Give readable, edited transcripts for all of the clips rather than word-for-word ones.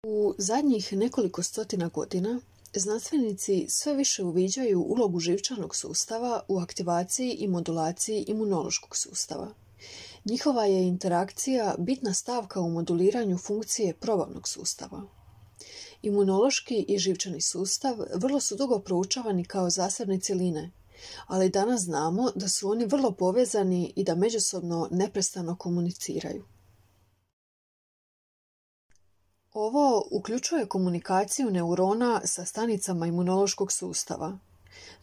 U zadnjih nekoliko stotina godina znanstvenici sve više uviđaju ulogu živčanog sustava u aktivaciji i modulaciji imunološkog sustava. Njihova je interakcija bitna stavka u moduliranju funkcije probavnog sustava. Imunološki i živčani sustav vrlo su dugo proučavani kao zasebne cjeline, ali danas znamo da su oni vrlo povezani i da međusobno neprestano komuniciraju. Ovo uključuje komunikaciju neurona sa stanicama imunološkog sustava.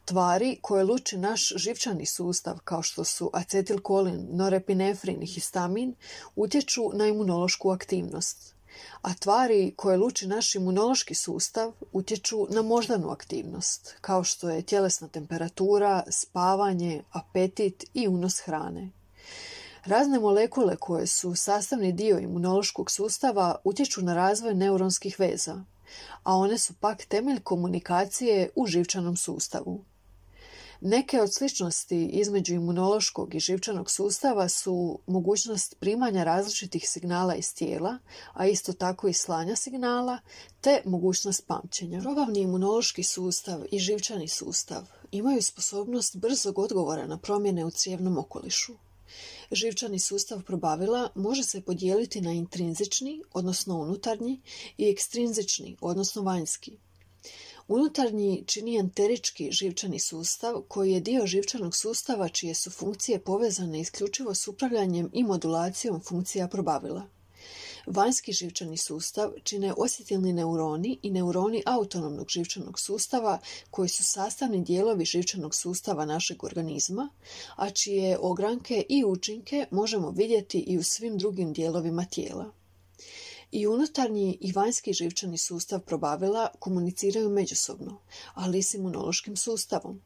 Tvari koje luči naš živčani sustav, kao što su acetilkolin, norepinefrin i histamin, utječu na imunološku aktivnost, a tvari koje luči naš imunološki sustav utječu na moždanu aktivnost, kao što je tjelesna temperatura, spavanje, apetit i unos hrane. Razne molekule koje su sastavni dio imunološkog sustava utječu na razvoj neuronskih veza, a one su pak temelj komunikacije u živčanom sustavu. Neke od sličnosti između imunološkog i živčanog sustava su mogućnost primanja različitih signala iz tijela, a isto tako i slanja signala, te mogućnost pamćenja. Probavni imunološki sustav i živčani sustav imaju sposobnost brzog odgovora na promjene u crijevnom okolišu. Živčani sustav probavila može se podijeliti na intrinzični, odnosno unutarnji, i ekstrinzični, odnosno vanjski. Unutarnji čini enterički živčani sustav, koji je dio živčanog sustava čije su funkcije povezane isključivo s upravljanjem i modulacijom funkcija probavila. Vanjski živčani sustav čine osjetilni neuroni i neuroni autonomnog živčanog sustava, koji su sastavni dijelovi živčanog sustava našeg organizma, a čije ogranke i učinke možemo vidjeti i u svim drugim dijelovima tijela. I unutarnji i vanjski živčani sustav probavila komuniciraju međusobno, ali i s imunološkim sustavom.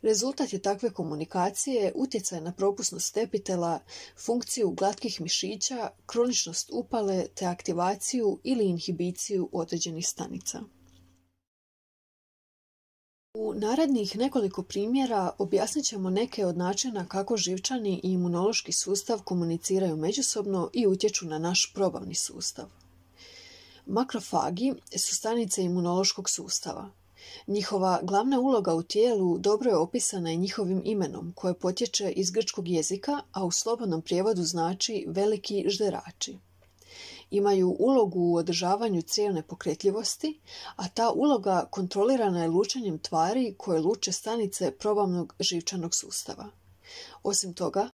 Rezultat je takve komunikacije utjecaj na propusnost epitela, funkciju glatkih mišića, kroničnost upale te aktivaciju ili inhibiciju određenih stanica. U narednih nekoliko primjera objasnit ćemo neke od načina kako živčani i imunološki sustav komuniciraju međusobno i utječu na naš probavni sustav. Makrofagi su stanice imunološkog sustava. Njihova glavna uloga u tijelu dobro je opisana i njihovim imenom, koje potječe iz grčkog jezika, a u slobodnom prijevodu znači veliki žderači. Imaju ulogu u održavanju crijevne pokretljivosti, a ta uloga kontrolirana je lučenjem tvari koje luče stanice probavnog živčanog sustava. Osim toga,